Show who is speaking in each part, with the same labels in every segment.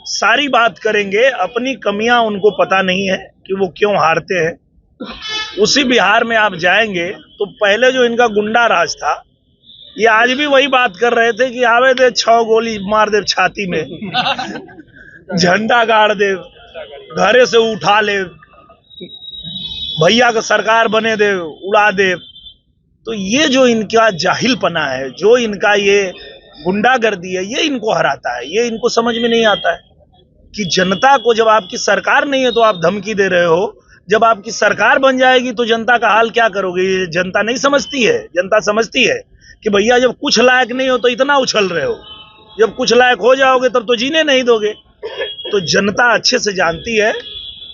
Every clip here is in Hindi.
Speaker 1: सारी बात करेंगे, अपनी कमियां उनको पता नहीं है कि वो क्यों हारते हैं। उसी बिहार में आप जाएंगे तो पहले जो इनका गुंडा राज था, ये आज भी वही बात कर रहे थे कि आवे दे 6 गोली मार दे छाती में, झंडा गाड़ दे, घरे से उठा ले, भैया का सरकार बने दे, उड़ा दे। तो ये जो इनका जाहिलपना है, जो इनका ये गुंडागर्दी है, ये इनको हराता है। ये इनको समझ में नहीं आता है कि जनता को जब आपकी सरकार नहीं है तो आप धमकी दे रहे हो, जब आपकी सरकार बन जाएगी तो जनता का हाल क्या करोगे। ये जनता नहीं समझती है। जनता समझती है कि भैया जब कुछ लायक नहीं हो तो इतना उछल रहे हो, जब कुछ लायक हो जाओगे तब तो जीने नहीं दोगे। तो जनता अच्छे से जानती है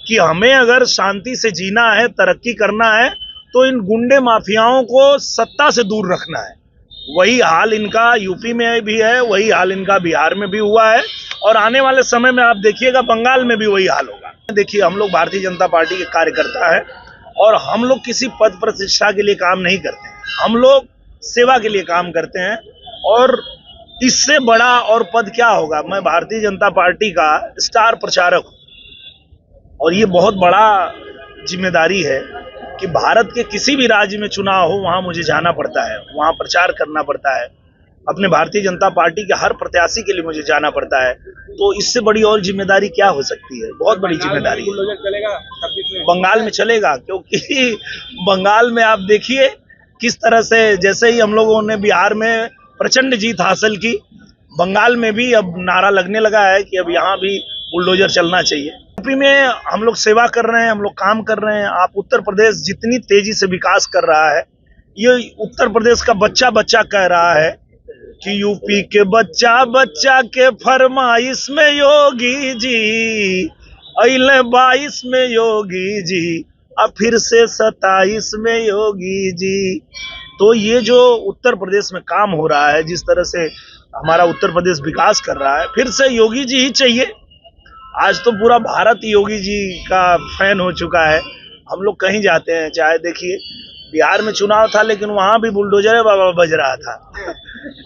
Speaker 1: कि हमें अगर शांति से जीना है, तरक्की करना है, तो इन गुंडे माफियाओं को सत्ता से दूर रखना है। वही हाल इनका यूपी में भी है, वही हाल इनका बिहार में भी हुआ है, और आने वाले समय में आप देखिएगा बंगाल में भी वही हाल होगा। देखिए, हम लोग भारतीय जनता पार्टी के कार्यकर्ता हैं और हम लोग किसी पद प्रतिष्ठा के लिए काम नहीं करते हैं। हम लोग सेवा के लिए काम करते हैं, और इससे बड़ा और पद क्या होगा। मैं भारतीय जनता पार्टी का स्टार प्रचारक हूं, और ये बहुत बड़ा जिम्मेदारी है कि भारत के किसी भी राज्य में चुनाव हो, वहां मुझे जाना पड़ता है, वहां प्रचार करना पड़ता है। अपने भारतीय जनता पार्टी के हर प्रत्याशी के लिए मुझे जाना पड़ता है। तो इससे बड़ी और जिम्मेदारी क्या हो सकती है। बहुत बड़ी जिम्मेदारी है। बंगाल में चलेगा, क्योंकि बंगाल में आप देखिए किस तरह से, जैसे ही हम लोगों ने बिहार में प्रचंड जीत हासिल की, बंगाल में भी अब नारा लगने लगा है कि अब यहाँ भी बुलडोजर चलना चाहिए। यूपी में हम लोग सेवा कर रहे हैं, हम लोग काम कर रहे हैं। आप उत्तर प्रदेश जितनी तेजी से विकास कर रहा है, ये उत्तर प्रदेश का बच्चा बच्चा कह रहा है कि यूपी के बच्चा बच्चा के फरमाइश में योगी जी, अइले 22 में योगी जी, अब फिर से 27 में योगी जी। तो ये जो उत्तर प्रदेश में काम हो रहा है, जिस तरह से हमारा उत्तर प्रदेश विकास कर रहा है, फिर से योगी जी ही चाहिए। आज तो पूरा भारत योगी जी का फैन हो चुका है। हम लोग कहीं जाते हैं, चाहे देखिए बिहार में चुनाव था, लेकिन वहां भी बुलडोजर बाबा बज रहा था।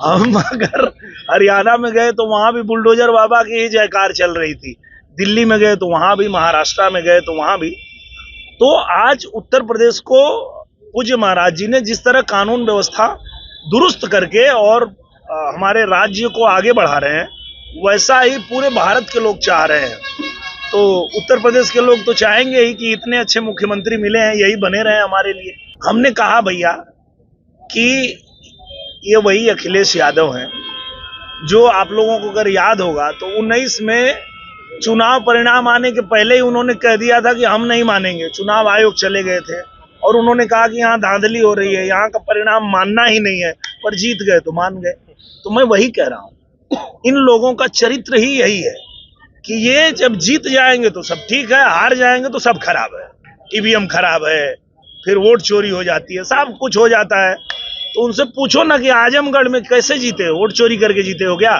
Speaker 1: हम अगर हरियाणा में गए तो वहां भी बुलडोजर बाबा की ही जयकार चल रही थी। दिल्ली में गए तो वहां भी, महाराष्ट्र में गए तो वहां भी। तो आज उत्तर प्रदेश को पूज्य महाराज जी ने जिस तरह कानून व्यवस्था दुरुस्त करके और हमारे राज्य को आगे बढ़ा रहे हैं, वैसा ही पूरे भारत के लोग चाह रहे हैं। तो उत्तर प्रदेश के लोग तो चाहेंगे ही कि इतने अच्छे मुख्यमंत्री मिले हैं, यही बने रहे हमारे लिए। हमने कहा भैया कि ये वही अखिलेश यादव हैं, जो आप लोगों को अगर याद होगा तो 19 में चुनाव परिणाम आने के पहले ही उन्होंने कह दिया था कि हम नहीं मानेंगे। चुनाव आयोग चले गए थे और उन्होंने कहा कि यहाँ धांधली हो रही है, यहाँ का परिणाम मानना ही नहीं है, पर जीत गए तो मान गए। तो मैं वही कह रहा हूँ, इन लोगों का चरित्र ही यही है कि ये जब जीत जाएंगे तो सब ठीक है, हार जाएंगे तो सब खराब है, ईवीएम खराब है, फिर वोट चोरी हो जाती है, सब कुछ हो जाता है। तो उनसे पूछो ना कि आजमगढ़ में कैसे जीते, वोट चोरी करके जीते हो क्या।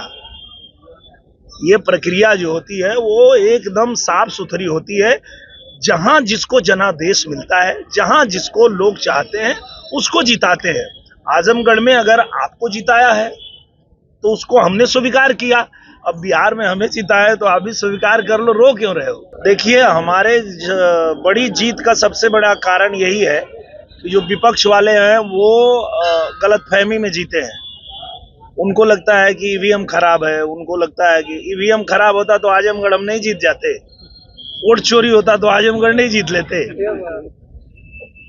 Speaker 1: ये प्रक्रिया जो होती है वो एकदम साफ सुथरी होती है। जहां जिसको जनादेश मिलता है, जहां जिसको लोग चाहते हैं उसको जिताते हैं। आजमगढ़ में अगर आपको जिताया है तो उसको हमने स्वीकार किया, अब बिहार में हमें जिताया तो आप भी स्वीकार कर लो, रो क्यों रहे हो। देखिए, हमारे बड़ी जीत का सबसे बड़ा कारण यही है कि जो विपक्ष वाले हैं वो गलतफहमी में जीते हैं। उनको लगता है कि ईवीएम खराब है, उनको लगता है कि ईवीएम खराब होता तो आजमगढ़ हम नहीं जीत जाते, वोट चोरी होता तो आजमगढ़ नहीं जीत लेते।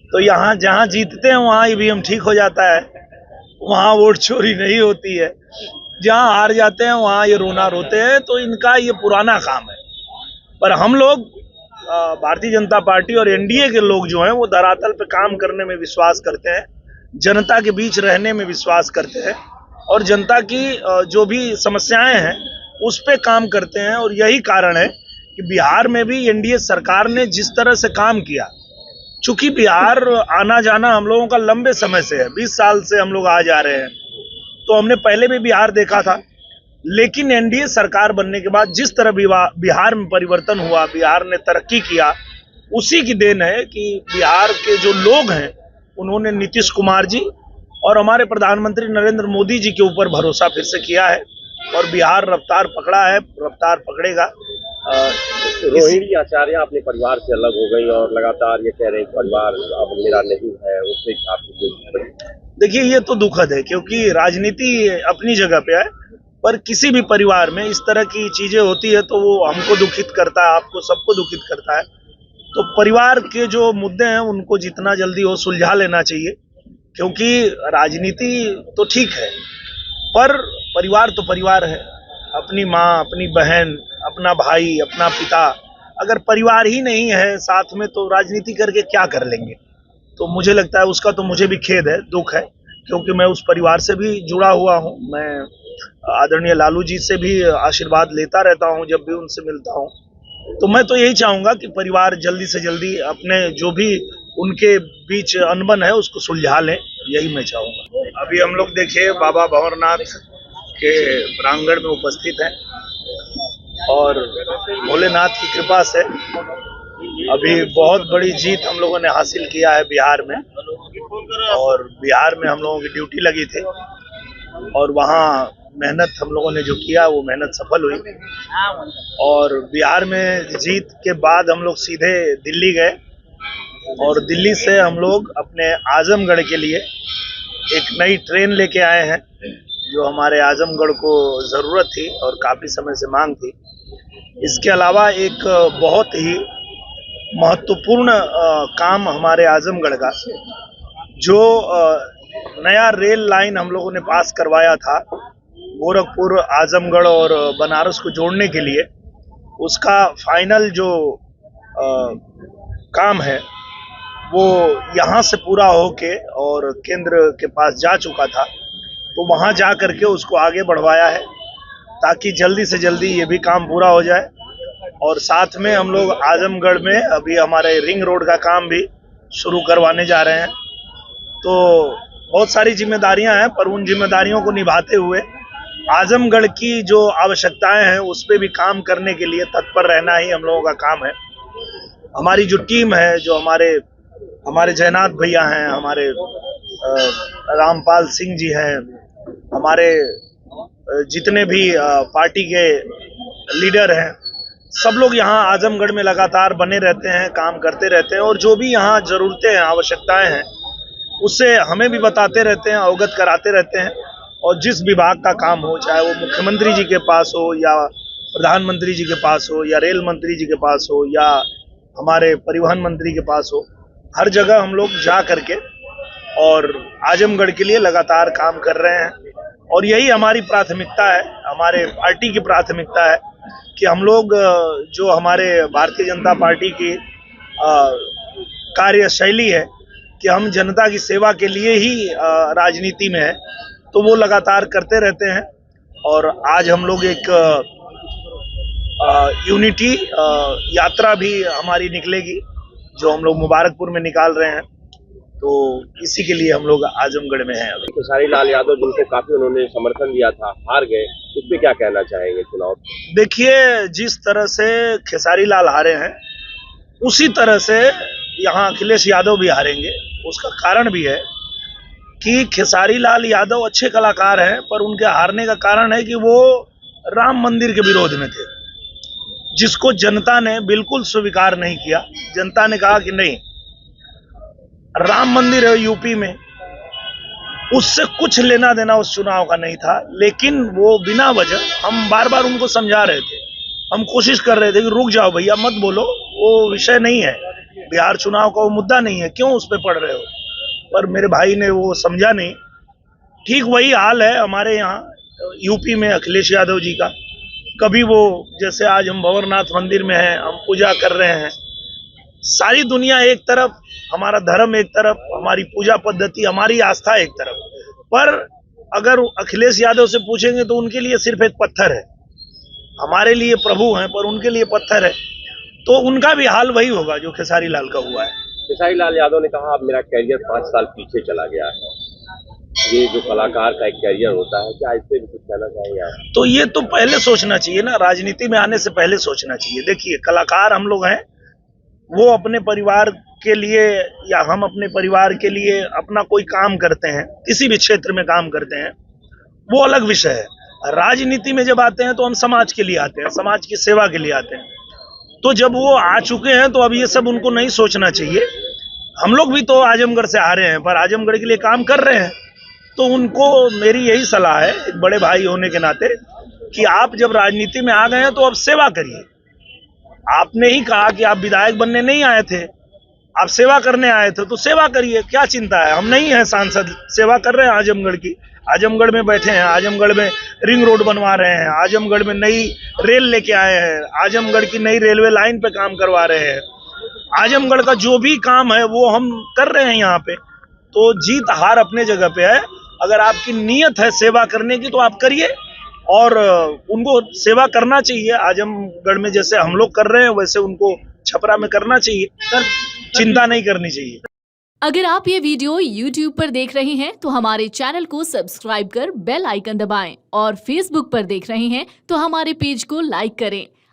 Speaker 1: तो यहाँ जहाँ जीतते हैं वहाँ ईवीएम ठीक हो जाता है, वहाँ वोट चोरी नहीं होती है। जहाँ हार जाते हैं वहाँ ये रोना रोते हैं। तो इनका ये पुराना काम है। पर हम लोग भारतीय जनता पार्टी और एनडीए के लोग जो हैं वो धरातल पे काम करने में विश्वास करते हैं, जनता के बीच रहने में विश्वास करते हैं, और जनता की जो भी समस्याएं हैं उस पे काम करते हैं। और यही कारण है कि बिहार में भी एनडीए सरकार ने जिस तरह से काम किया, चूंकि बिहार आना जाना हम लोगों का लंबे समय से है, 20 साल से हम लोग आ जा रहे हैं, तो हमने पहले भी बिहार देखा था। लेकिन एनडीए सरकार बनने के बाद जिस तरह बिहार में परिवर्तन हुआ, बिहार ने तरक्की किया, उसी की देन है कि बिहार के जो लोग हैं उन्होंने नीतीश कुमार जी और हमारे प्रधानमंत्री नरेंद्र मोदी जी के ऊपर भरोसा फिर से किया है, और बिहार रफ्तार पकड़ा है, रफ्तार पकड़ेगा।
Speaker 2: रोहिणी आचार्य अपने परिवार से अलग हो गई और लगातार ये कह रहे हैं परिवार अब मेरा नहीं है, उससे आपकी कोई।
Speaker 1: देखिए, ये तो दुखद है क्योंकि राजनीति अपनी जगह पे है, पर किसी भी परिवार में इस तरह की चीजें होती है तो वो हमको दुखित करता है, आपको सबको दुखित करता है। तो परिवार के जो मुद्दे हैं उनको जितना जल्दी हो सुलझा लेना चाहिए, क्योंकि राजनीति तो ठीक है पर परिवार तो परिवार है। अपनी माँ, अपनी बहन, अपना भाई, अपना पिता, अगर परिवार ही नहीं है साथ में तो राजनीति करके क्या कर लेंगे। तो मुझे लगता है उसका तो मुझे भी खेद है, दुख है, क्योंकि मैं उस परिवार से भी जुड़ा हुआ हूँ। मैं आदरणीय लालू जी से भी आशीर्वाद लेता रहता हूँ जब भी उनसे मिलता हूँ। तो मैं तो यही चाहूंगा कि परिवार जल्दी से जल्दी अपने जो भी उनके बीच अनबन है उसको सुलझा लें, यही मैं चाहूंगा। अभी हम लोग देखिए बाबा भंवरनाथ के प्रांगण में उपस्थित हैं और भोलेनाथ की कृपा से अभी बहुत बड़ी जीत हम लोगों ने हासिल किया है बिहार में। और बिहार में हम लोगों की ड्यूटी लगी थी और वहाँ मेहनत हम लोगों ने जो किया वो मेहनत सफल हुई। और बिहार में जीत के बाद हम लोग सीधे दिल्ली गए और दिल्ली से हम लोग अपने आजमगढ़ के लिए एक नई ट्रेन लेके आए हैं, जो हमारे आजमगढ़ को ज़रूरत थी और काफ़ी समय से मांग थी। इसके अलावा एक बहुत ही महत्वपूर्ण काम हमारे आजमगढ़ का, जो नया रेल लाइन हम लोगों ने पास करवाया था गोरखपुर, आजमगढ़ और बनारस को जोड़ने के लिए, उसका फाइनल जो काम है वो यहाँ से पूरा होके और केंद्र के पास जा चुका था। तो वहाँ जा करके उसको आगे बढ़वाया है ताकि जल्दी से जल्दी ये भी काम पूरा हो जाए। और साथ में हम लोग आजमगढ़ में अभी हमारे रिंग रोड का काम भी शुरू करवाने जा रहे हैं। तो बहुत सारी जिम्मेदारियां हैं, पर उन जिम्मेदारियों को निभाते हुए आजमगढ़ की जो आवश्यकताएं हैं उस पर भी काम करने के लिए तत्पर रहना ही हम लोगों का काम है। हमारी जो टीम है, जो हमारे जयनाथ भैया हैं, हमारे रामपाल सिंह जी हैं, हमारे जितने भी पार्टी के लीडर हैं, सब लोग यहाँ आजमगढ़ में लगातार बने रहते हैं, काम करते रहते हैं और जो भी यहाँ जरूरतें हैं, आवश्यकताएं हैं, उससे हमें भी बताते रहते हैं, अवगत कराते रहते हैं। और जिस विभाग का काम हो, चाहे वो मुख्यमंत्री जी के पास हो या प्रधानमंत्री जी के पास हो या रेल मंत्री जी के पास हो या हमारे परिवहन मंत्री के पास हो, हर जगह हम लोग जा करके और आजमगढ़ के लिए लगातार काम कर रहे हैं। और यही हमारी प्राथमिकता है, हमारे पार्टी की प्राथमिकता है कि हम लोग जो हमारे भारतीय जनता पार्टी की कार्यशैली है कि हम जनता की सेवा के लिए ही राजनीति में है, तो वो लगातार करते रहते हैं। और आज हम लोग एक यूनिटी यात्रा भी हमारी निकलेगी, जो हम लोग मुबारकपुर में निकाल रहे हैं। तो इसी के लिए हम लोग आजमगढ़ में हैं। अभी
Speaker 2: खेसारी लाल यादव जिनको काफी उन्होंने समर्थन दिया था, हार गए, उस पर क्या कहना चाहेंगे चुनाव?
Speaker 1: देखिए, जिस तरह से खेसारी लाल हारे हैं उसी तरह से यहाँ अखिलेश यादव भी हारेंगे। उसका कारण भी है कि खेसारी लाल यादव अच्छे कलाकार हैं, पर उनके हारने का कारण है कि वो राम मंदिर के विरोध में थे, जिसको जनता ने बिल्कुल स्वीकार नहीं किया। जनता ने कहा कि नहीं, राम मंदिर है यूपी में, उससे कुछ लेना देना उस चुनाव का नहीं था। लेकिन वो बिना वजह, हम बार बार उनको समझा रहे थे, हम कोशिश कर रहे थे कि रुक जाओ भैया, मत बोलो, वो विषय नहीं है, बिहार चुनाव का वो मुद्दा नहीं है, क्यों उस पर पड़ रहे हो। पर मेरे भाई ने वो समझा नहीं। ठीक वही हाल है हमारे यहाँ यूपी में अखिलेश यादव जी का। कभी वो, जैसे आज हम भंवरनाथ मंदिर में हैं, हम पूजा कर रहे हैं, सारी दुनिया एक तरफ, हमारा धर्म एक तरफ, हमारी पूजा पद्धति, हमारी आस्था एक तरफ। पर अगर अखिलेश यादव से पूछेंगे तो उनके लिए सिर्फ एक पत्थर है, हमारे लिए प्रभु हैं पर उनके लिए पत्थर है। तो उनका भी हाल वही होगा जो खेसारी लाल का हुआ है।
Speaker 2: खेसारी लाल यादव ने कहा अब मेरा कैरियर 5 साल पीछे चला गया है। ये जो कलाकार का एक कैरियर होता है, क्या इससे भी कुछ कहना चाहिए आप?
Speaker 1: तो ये तो पहले सोचना चाहिए ना, राजनीति में आने से पहले सोचना चाहिए। देखिए, कलाकार हम लोग हैं, वो अपने परिवार के लिए या हम अपने परिवार के लिए अपना कोई काम करते हैं, किसी भी क्षेत्र में काम करते हैं, वो अलग विषय है। राजनीति में जब आते हैं तो हम समाज के लिए आते हैं, समाज की सेवा के लिए आते हैं। तो जब वो आ चुके हैं तो अब ये सब उनको नहीं सोचना चाहिए। हम लोग भी तो आजमगढ़ से आ रहे हैं, पर आजमगढ़ के लिए काम कर रहे हैं, तो उनको मेरी यही सलाह है एक बड़े भाई होने के नाते कि आप जब राजनीति में आ गए हैं तो अब सेवा करिए। आपने ही कहा कि आप विधायक बनने नहीं आए थे, आप सेवा करने आए थे, तो सेवा करिए, क्या चिंता है। हम नहीं है सांसद, सेवा कर रहे हैं आजमगढ़ की। आजमगढ़ में बैठे हैं, आजमगढ़ में रिंग रोड बनवा रहे हैं, आजमगढ़ में नई रेल लेके आए हैं, आजमगढ़ की नई रेलवे लाइन पे काम करवा रहे हैं। आजमगढ़ का जो भी काम है वो हम कर रहे हैं यहाँ पे। तो जीत हार अपने जगह पे है। अगर आपकी नीयत है सेवा करने की तो आप करिए, और उनको सेवा करना चाहिए। आजमगढ़ में जैसे हम लोग कर रहे हैं वैसे उनको छपरा में करना चाहिए, चिंता नहीं करनी चाहिए।
Speaker 3: अगर आप ये वीडियो YouTube पर देख रहे हैं तो हमारे चैनल को सब्सक्राइब कर बेल आइकन दबाएं, और Facebook पर देख रहे हैं तो हमारे पेज को लाइक करें।